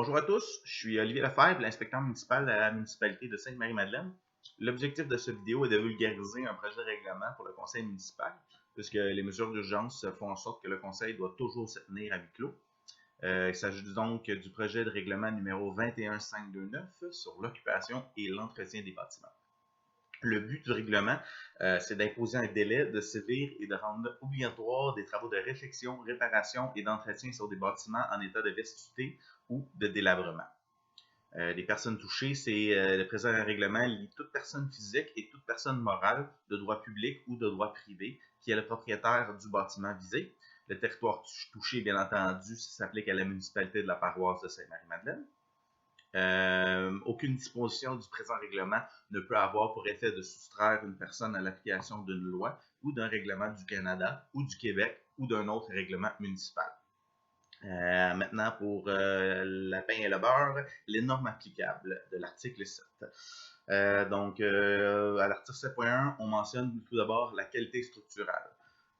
Bonjour à tous, je suis Olivier Lefebvre, l'inspecteur municipal à la municipalité de Sainte-Marie-Madeleine. L'objectif de cette vidéo est de vulgariser un projet de règlement pour le conseil municipal, puisque les mesures d'urgence font en sorte que le conseil doit toujours se tenir à huis clos. Il s'agit donc du projet de règlement numéro 21529 sur l'occupation et l'entretien des bâtiments. Le but du règlement, c'est d'imposer un délai, de sévir et de rendre obligatoire des travaux de réfection, réparation et d'entretien sur des bâtiments en état de vetusté ou de délabrement. Les personnes touchées, c'est le présent règlement lie toute personne physique et toute personne morale de droit public ou de droit privé qui est le propriétaire du bâtiment visé. Le territoire touché, bien entendu, s'applique à la municipalité de la paroisse de Sainte-Marie-Madeleine. Aucune disposition du présent règlement ne peut avoir pour effet de soustraire une personne à l'application d'une loi ou d'un règlement du Canada ou du Québec ou d'un autre règlement municipal. Maintenant, pour la pain et le beurre, les normes applicables de l'article 7. À l'article 7.1, on mentionne tout d'abord la qualité structurale.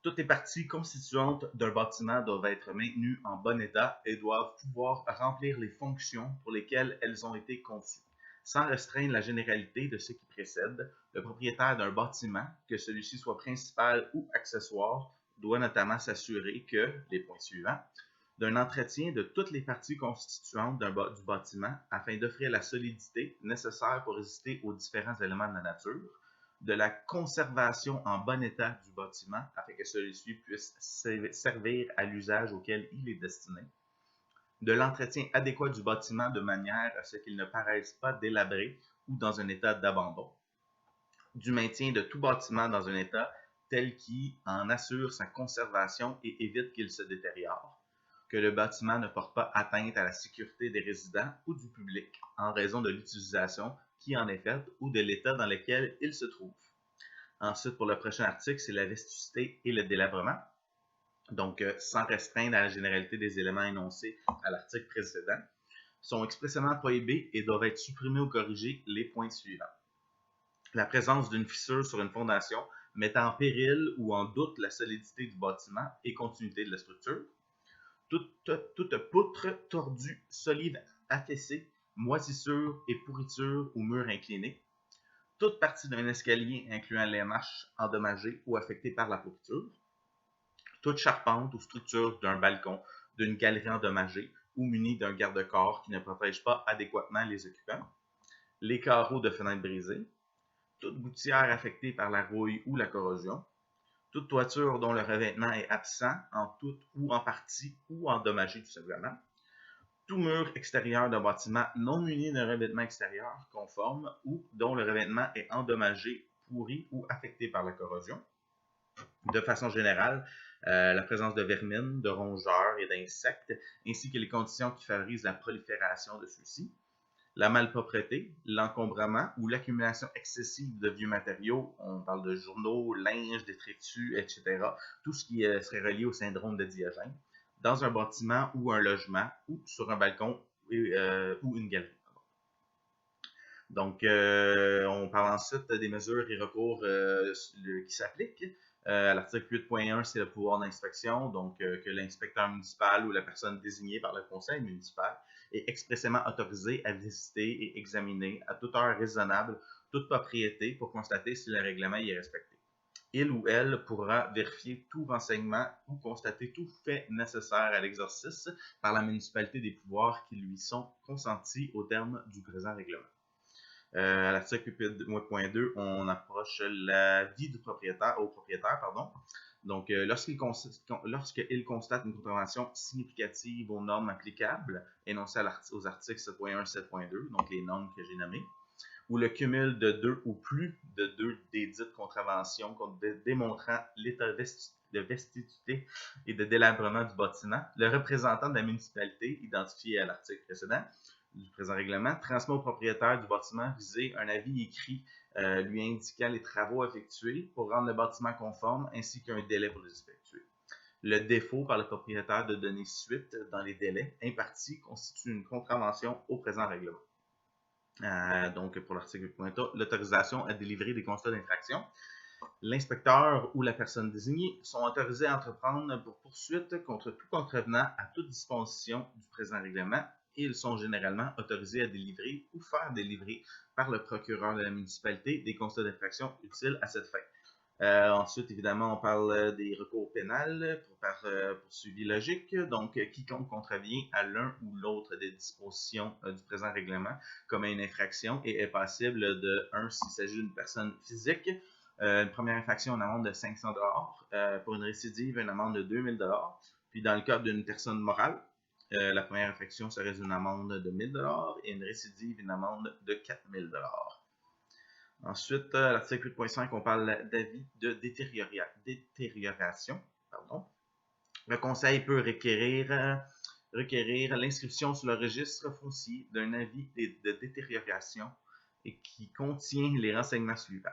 Toutes les parties constituantes d'un bâtiment doivent être maintenues en bon état et doivent pouvoir remplir les fonctions pour lesquelles elles ont été conçues. Sans restreindre la généralité de ce qui précède, le propriétaire d'un bâtiment, que celui-ci soit principal ou accessoire, doit notamment s'assurer que, les points suivants, d'un entretien de toutes les parties constituantes du bâtiment afin d'offrir la solidité nécessaire pour résister aux différents éléments de la nature, de la conservation en bon état du bâtiment afin que celui-ci puisse servir à l'usage auquel il est destiné, de l'entretien adéquat du bâtiment de manière à ce qu'il ne paraisse pas délabré ou dans un état d'abandon, du maintien de tout bâtiment dans un état tel qui en assure sa conservation et évite qu'il se détériore, que le bâtiment ne porte pas atteinte à la sécurité des résidents ou du public en raison de l'utilisation qui en est faite ou de l'état dans lequel il se trouve. Ensuite, pour le prochain article, c'est la vétusté et le délabrement. Donc, sans restreindre à la généralité des éléments énoncés à l'article précédent, sont expressément prohibés et doivent être supprimés ou corrigés les points suivants. La présence d'une fissure sur une fondation mettant en péril ou en doute la solidité du bâtiment et continuité de la structure. Toute poutre tordue, solide, affaissée, moisissure et pourriture ou mur incliné. Toute partie d'un escalier incluant les marches endommagées ou affectées par la pourriture. Toute charpente ou structure d'un balcon, d'une galerie endommagée ou munie d'un garde-corps qui ne protège pas adéquatement les occupants. Les carreaux de fenêtres brisés. Toute gouttière affectée par la rouille ou la corrosion. Toute toiture dont le revêtement est absent en tout ou en partie ou endommagé tout simplement. Tout mur extérieur d'un bâtiment non muni d'un revêtement extérieur conforme ou dont le revêtement est endommagé, pourri ou affecté par la corrosion. De façon générale, la présence de vermine, de rongeurs et d'insectes, ainsi que les conditions qui favorisent la prolifération de ceux-ci. La malpropreté, l'encombrement ou l'accumulation excessive de vieux matériaux, on parle de journaux, linge, détritus, etc., tout ce qui serait relié au syndrome de Diogène, dans un bâtiment ou un logement ou sur un balcon ou une galerie. Donc, on parle ensuite des mesures et recours qui s'appliquent. À l'article 8.1, c'est le pouvoir d'inspection, donc que l'inspecteur municipal ou la personne désignée par le conseil municipal est expressément autorisé à visiter et examiner à toute heure raisonnable toute propriété pour constater si le règlement y est respecté. Il ou elle pourra vérifier tout renseignement ou constater tout fait nécessaire à l'exercice par la municipalité des pouvoirs qui lui sont consentis au terme du présent règlement. À l'article 8.2, on approche la vie du propriétaire, Donc, lorsqu'il constate une contravention significative aux normes applicables, énoncées aux articles 7.1 et 7.2, donc les normes que j'ai nommées, ou le cumul de deux ou plus de deux des dites contraventions démontrant l'état de vetusté et de délabrement du bâtiment, le représentant de la municipalité, identifié à l'article précédent, du présent règlement, transmet au propriétaire du bâtiment visé un avis écrit lui indiquant les travaux effectués pour rendre le bâtiment conforme ainsi qu'un délai pour les effectuer. Le défaut par le propriétaire de donner suite dans les délais impartis constitue une contravention au présent règlement. Donc, pour l'article 8.3, l'autorisation à délivrer des constats d'infraction. L'inspecteur ou la personne désignée sont autorisés à entreprendre pour poursuite contre tout contrevenant à toute disposition du présent règlement et ils sont généralement autorisés à délivrer ou faire délivrer par le procureur de la municipalité des constats d'infraction utiles à cette fin. Ensuite, évidemment, on parle des recours pénals par poursuivi logique. Donc, quiconque contrevient à l'un ou l'autre des dispositions du présent règlement commet une infraction et est passible de 1 s'il s'agit d'une personne physique. Une première infraction, une amende de 500 $. Pour une récidive, une amende de 2000 $. Puis, dans le cas d'une personne morale, la première infraction serait une amende de 1000 $ et une récidive, une amende de 4000 $. Ensuite, l'article 8.5, on parle d'avis de détérioration. Pardon. Le conseil peut requérir l'inscription sur le registre foncier d'un avis de détérioration et qui contient les renseignements suivants.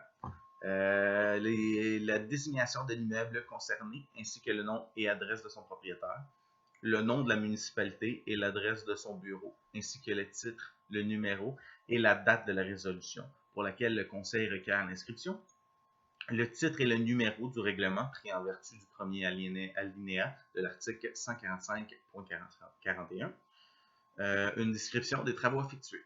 La désignation de l'immeuble concerné ainsi que le nom et adresse de son propriétaire, le nom de la municipalité et l'adresse de son bureau, ainsi que le titre, le numéro et la date de la résolution pour laquelle le conseil requiert l'inscription, le titre et le numéro du règlement pris en vertu du premier alinéa de l'article 145.41, une description des travaux effectués.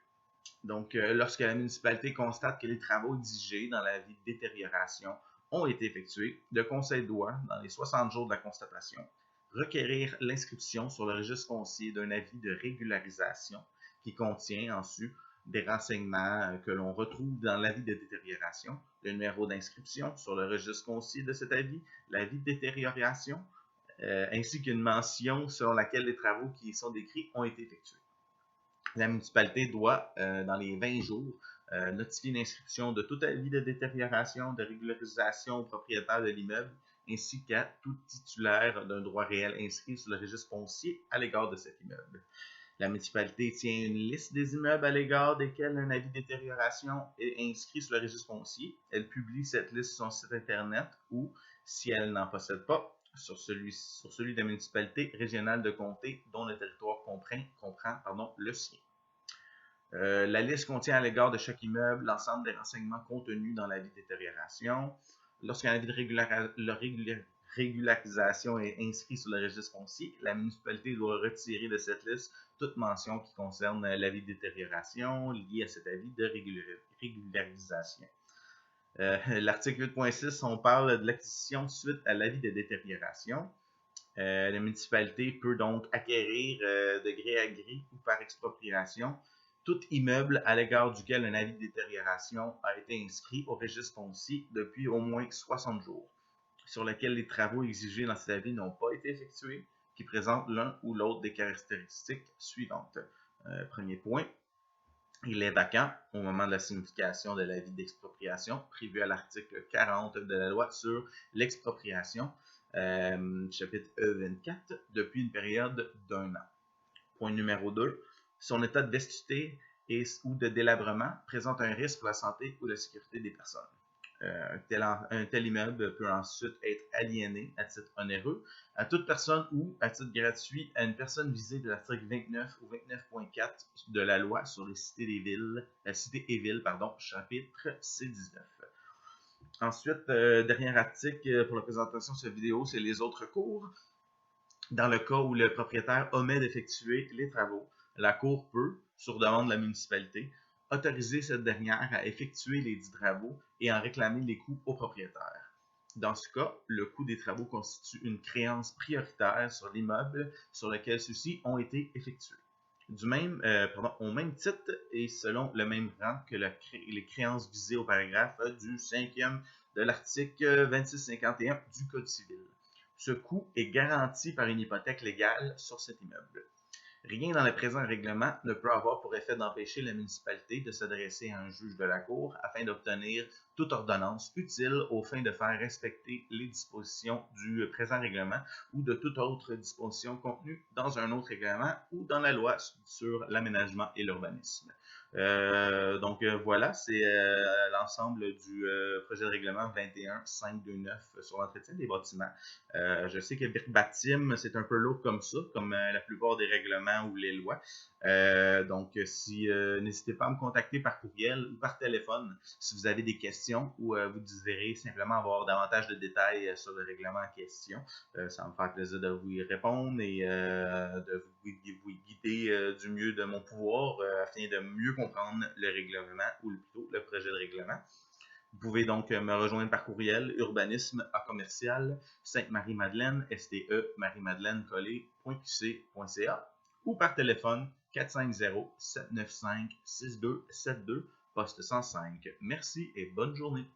Donc, lorsque la municipalité constate que les travaux exigés dans l'avis de détérioration ont été effectués, le conseil doit, dans les 60 jours de la constatation, requérir l'inscription sur le registre foncier d'un avis de régularisation qui contient en sus des renseignements que l'on retrouve dans l'avis de détérioration, le numéro d'inscription sur le registre foncier de cet avis, l'avis de détérioration, ainsi qu'une mention selon laquelle les travaux qui y sont décrits ont été effectués. La municipalité doit, dans les 20 jours, notifier l'inscription de tout avis de détérioration, de régularisation au propriétaire de l'immeuble, ainsi qu'à tout titulaire d'un droit réel inscrit sur le registre foncier à l'égard de cet immeuble. La municipalité tient une liste des immeubles à l'égard desquels un avis de détérioration est inscrit sur le registre foncier. Elle publie cette liste sur son site internet ou, si elle n'en possède pas, sur celui de la municipalité régionale de comté dont le territoire comprend le sien. La liste contient à l'égard de chaque immeuble l'ensemble des renseignements contenus dans l'avis de détérioration. Lorsqu'un avis de régularisation est inscrit sur le registre foncier, la municipalité doit retirer de cette liste toute mention qui concerne l'avis de détérioration lié à cet avis de régularisation. L'article 8.6, on parle de l'acquisition suite à l'avis de détérioration. La municipalité peut donc acquérir de gré à gré ou par expropriation tout immeuble à l'égard duquel un avis de détérioration a été inscrit au registre foncier depuis au moins 60 jours, sur lequel les travaux exigés dans cet avis n'ont pas été effectués, qui présentent l'un ou l'autre des caractéristiques suivantes. Premier point, il est vacant au moment de la signification de l'avis d'expropriation prévu à l'article 40 de la loi sur l'expropriation, chapitre E24, depuis une période d'1 an. Point numéro 2, son état de vetusté ou de délabrement présente un risque pour la santé ou la sécurité des personnes. Un tel immeuble peut ensuite être aliéné à titre onéreux à toute personne ou à titre gratuit à une personne visée de l'article 29 ou 29.4 de la loi sur les cités et villes, chapitre C19. Ensuite, dernier article pour la présentation de cette vidéo, c'est les autres recours. Dans le cas où le propriétaire omet d'effectuer les travaux, la Cour peut, sur demande de la municipalité, autoriser cette dernière à effectuer les dits travaux et en réclamer les coûts au propriétaire. Dans ce cas, le coût des travaux constitue une créance prioritaire sur l'immeuble sur lequel ceux-ci ont été effectués. Au même titre et selon le même rang que les créances visées au paragraphe du 5e de l'article 2651 du Code civil. Ce coût est garanti par une hypothèque légale sur cet immeuble. Rien dans le présent règlement ne peut avoir pour effet d'empêcher la municipalité de s'adresser à un juge de la Cour afin d'obtenir toute ordonnance utile aux fins de faire respecter les dispositions du présent règlement ou de toute autre disposition contenue dans un autre règlement ou dans la loi sur l'aménagement et l'urbanisme. Voilà, c'est l'ensemble du projet de règlement 21.529 sur l'entretien des bâtiments. Je sais que Birbatim, c'est un peu lourd comme ça, comme la plupart des règlements ou les lois. N'hésitez pas à me contacter par courriel ou par téléphone si vous avez des questions ou vous désirez simplement avoir davantage de détails sur le règlement en question. Ça va me faire plaisir de vous y répondre et de vous vous guider du mieux de mon pouvoir afin de mieux comprendre le règlement ou plutôt le projet de règlement. Vous pouvez donc me rejoindre par courriel urbanisme@commercial Sainte-Marie-Madeleine STE Marie-Madeleine collé.qc.ca ou par téléphone 450-795-6272 poste 105. Merci et bonne journée.